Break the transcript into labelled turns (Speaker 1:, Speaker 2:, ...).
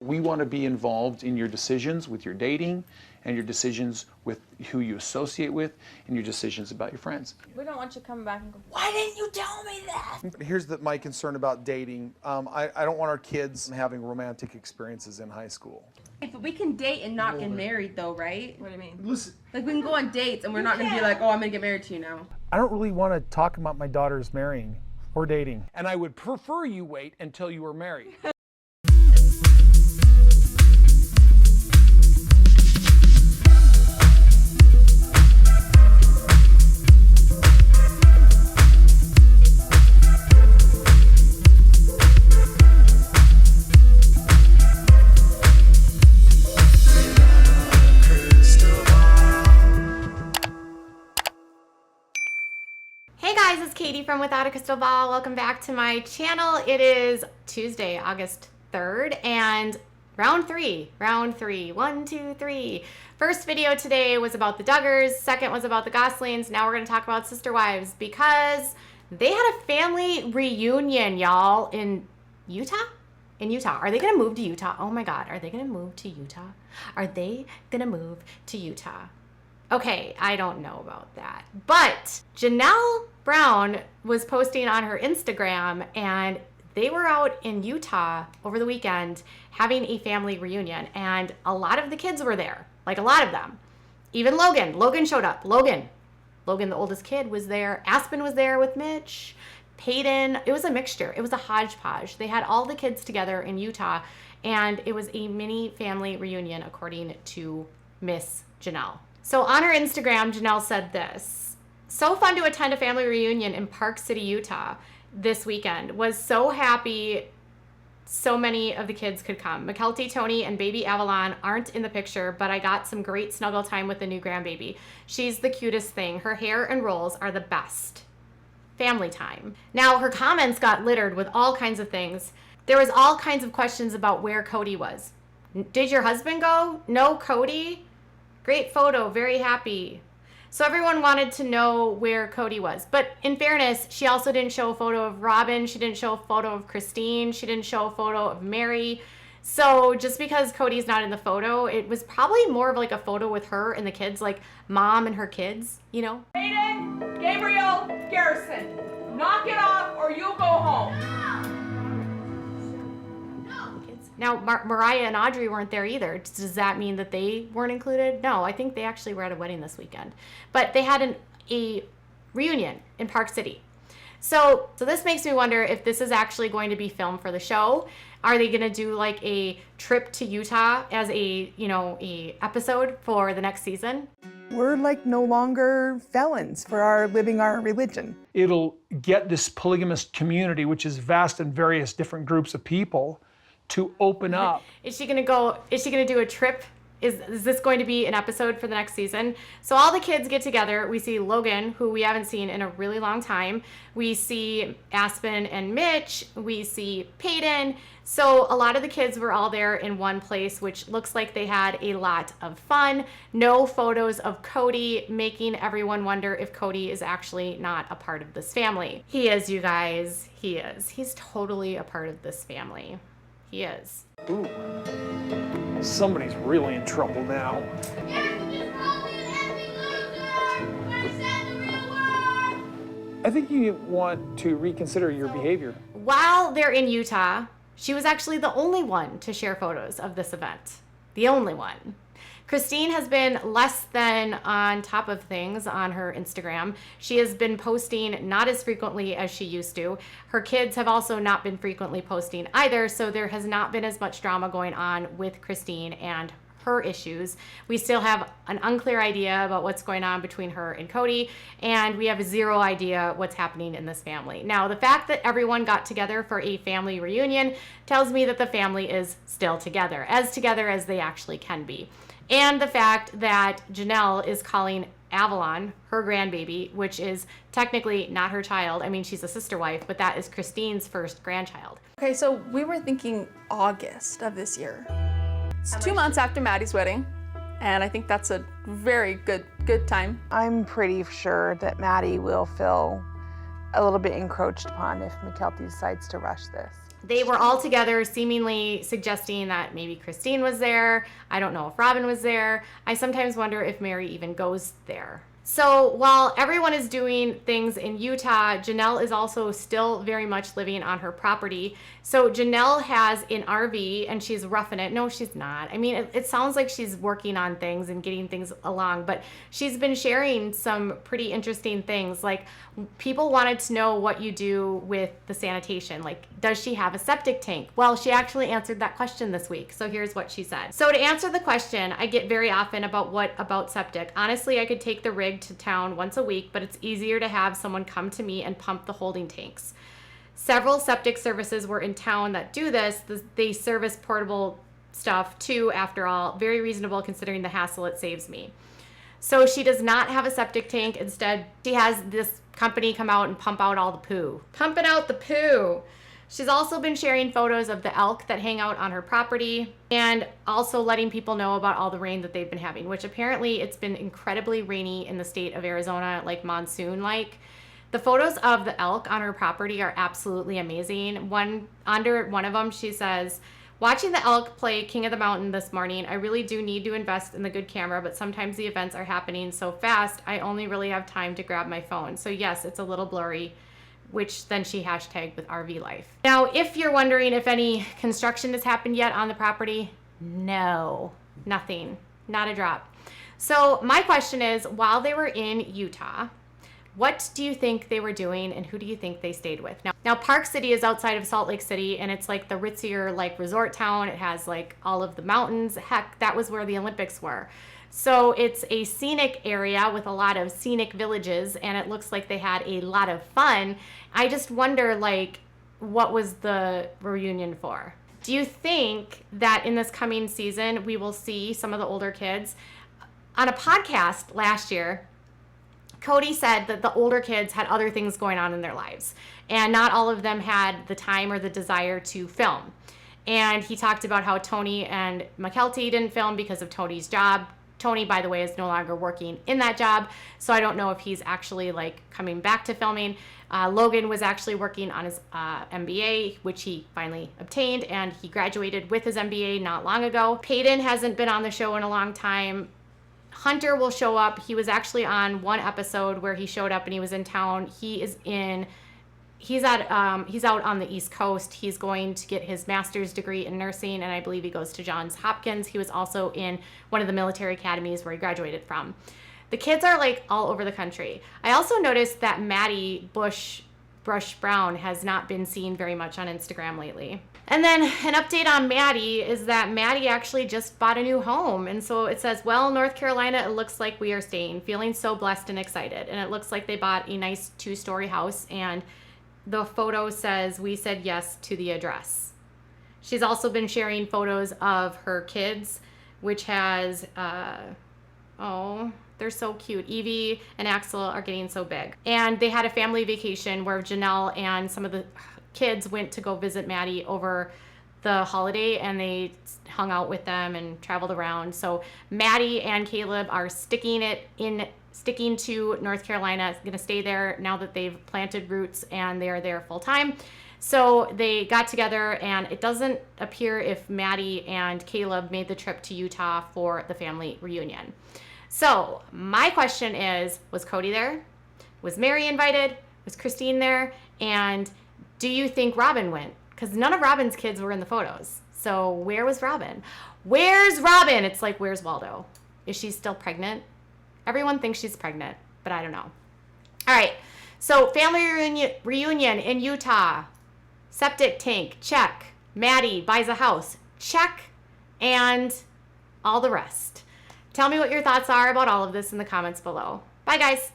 Speaker 1: We want to be involved in your decisions with your dating and your decisions with who you associate with and your decisions about your friends.
Speaker 2: We don't want you coming back and go, why didn't you tell me that?
Speaker 3: Here's my concern about dating. I don't want our kids having romantic experiences in high school.
Speaker 4: But we can date and not get married though, right?
Speaker 2: What do you mean?
Speaker 3: Listen,
Speaker 4: Like we can go on dates and we're not going to be like, oh, I'm going to get married to you now.
Speaker 5: I don't really want to talk about my daughters marrying or dating. And I would prefer you wait until you were married.
Speaker 6: Hey guys, it's Katie from Without a Crystal Ball. Welcome back to my channel. It is Tuesday, August 3rd, and round three. 1, 2, 3. First video today was about the Duggars. Second was about the Goslings. Now we're going to talk about Sister Wives because they had a family reunion, y'all, in Utah? In Utah. Are they going to move to Utah? Oh my God. Are they going to move to Utah? Are they going to move to Utah? Okay, I don't know about that. But Janelle Brown was posting on her Instagram, and they were out in Utah over the weekend having a family reunion, and a lot of the kids were there, like a lot of them. Even Logan. Logan showed up. Logan, the oldest kid, was there. Aspen was there with Mitch. Peyton. It was a mixture. It was a hodgepodge. They had all the kids together in Utah, and it was a mini family reunion, according to Miss Janelle. So on her Instagram, Janelle said this: so fun to attend a family reunion in Park City, Utah this weekend. Was so happy so many of the kids could come. McKelty, Tony, and baby Avalon aren't in the picture, but I got some great snuggle time with the new grandbaby. She's the cutest thing. Her hair and rolls are the best. Family time. Now, her comments got littered with all kinds of things. There was all kinds of questions about where Kody was. Did your husband go? No, Kody? Great photo, very happy. So everyone wanted to know where Kody was. But in fairness, she also didn't show a photo of Robin. She didn't show a photo of Christine. She didn't show a photo of Mary. So just because Cody's not in the photo, it was probably more of like a photo with her and the kids, like mom and her kids, you know?
Speaker 2: Hayden, Gabriel, Garrison, knock it off or you'll go home.
Speaker 6: Now, Mariah and Audrey weren't there either. Does that mean that they weren't included? No, I think they actually were at a wedding this weekend. But they had a reunion in Park City. So this makes me wonder if this is actually going to be filmed for the show. Are they going to do like a trip to Utah as a episode for the next season?
Speaker 7: We're like no longer felons for living our religion.
Speaker 5: It'll get this polygamous community, which is vast in various different groups of people, to open up.
Speaker 6: Is she gonna do a trip? Is this going to be an episode for the next season? So all the kids get together. We see Logan, who we haven't seen in a really long time. We see Aspen and Mitch. We see Peyton. So a lot of the kids were all there in one place, which looks like they had a lot of fun. No photos of Kody, making everyone wonder if Kody is actually not a part of this family. He is, you guys. He is. He's totally a part of this family. He is.
Speaker 5: Ooh, somebody's really in trouble now. I think you want to reconsider your behavior.
Speaker 6: While they're in Utah, she was actually the only one to share photos of this event. The only one. Christine has been less than on top of things on her Instagram. She has been posting not as frequently as she used to. Her kids have also not been frequently posting either, so there has not been as much drama going on with Christine and her issues. We still have an unclear idea about what's going on between her and Kody, and we have zero idea what's happening in this family. Now, the fact that everyone got together for a family reunion tells me that the family is still together as they actually can be. And the fact that Janelle is calling Avalon her grandbaby, which is technically not her child. I mean, she's a sister wife, but that is Christine's first grandchild.
Speaker 8: Okay, so we were thinking August of this year. It's 2 months after Maddie's wedding, and I think that's a very good time.
Speaker 7: I'm pretty sure that Maddie will feel a little bit encroached upon if McKelty decides to rush this.
Speaker 6: They were all together, seemingly suggesting that maybe Christine was there. I don't know if Robin was there. I sometimes wonder if Mary even goes there. So while everyone is doing things in Utah, Janelle is also still very much living on her property. So Janelle has an RV and she's roughing it. No, she's not. I mean, it sounds like she's working on things and getting things along, but she's been sharing some pretty interesting things. Like, people wanted to know what you do with the sanitation. Like, does she have a septic tank? Well, she actually answered that question this week. So here's what she said. So to answer the question I get very often about septic, honestly, I could take the rig to town once a week, but it's easier to have someone come to me and pump the holding tanks. Several septic services were in town that do this. They service portable stuff too, after all. Very reasonable considering the hassle it saves me. So she does not have a septic tank. Instead, she has this company come out and pump out all the poo. Pumping out the poo. She's also been sharing photos of the elk that hang out on her property and also letting people know about all the rain that they've been having, which apparently it's been incredibly rainy in the state of Arizona, like monsoon-like. The photos of the elk on her property are absolutely amazing. Under one of them, she says, watching the elk play King of the Mountain this morning, I really do need to invest in the good camera, but sometimes the events are happening so fast, I only really have time to grab my phone. So yes, it's a little blurry, which then she hashtagged with RV life. Now, if you're wondering if any construction has happened yet on the property, no, nothing, not a drop. So my question is, while they were in Utah, what do you think they were doing and who do you think they stayed with? Now Park City is outside of Salt Lake City and it's like the ritzier like resort town. It has like all of the mountains. Heck, that was where the Olympics were. So it's a scenic area with a lot of scenic villages and it looks like they had a lot of fun. I just wonder, like, what was the reunion for? Do you think that in this coming season we will see some of the older kids? On a podcast last year, Kody said that the older kids had other things going on in their lives and not all of them had the time or the desire to film. And he talked about how Tony and McKelty didn't film because of Tony's job. Tony, by the way, is no longer working in that job, so I don't know if he's actually like coming back to filming. Logan was actually working on his MBA, which he finally obtained, and he graduated with his MBA not long ago. Peyton hasn't been on the show in a long time. Hunter will show up. He was actually on one episode where he showed up and he was in town. He's out on the East Coast. He's going to get his master's degree in nursing, and I believe he goes to Johns Hopkins. He was also in one of the military academies where he graduated from. The kids are like all over the country. I also noticed that Maddie Brush Brown has not been seen very much on Instagram lately. And then an update on Maddie is that Maddie actually just bought a new home. And so it says, well, North Carolina, it looks like we are staying. Feeling so blessed and excited. And it looks like they bought a nice 2-story house. And the photo says, we said yes to the address. She's also been sharing photos of her kids, which has, oh, they're so cute. Evie and Axel are getting so big. And they had a family vacation where Janelle and some of the kids went to go visit Maddie over the holiday and they hung out with them and traveled around. So Maddie and Caleb are sticking to North Carolina, going to stay there now that they've planted roots and they are there full time. So they got together and it doesn't appear if Maddie and Caleb made the trip to Utah for the family reunion. So my question is, was Kody there? Was Mary invited? Was Christine there? And do you think Robin went? Because none of Robin's kids were in the photos. So where was Robin? Where's Robin? It's like, where's Waldo? Is she still pregnant? Everyone thinks she's pregnant, but I don't know. All right, so family reunion in Utah. Septic tank, check. Maddie buys a house, check. And all the rest. Tell me what your thoughts are about all of this in the comments below. Bye, guys.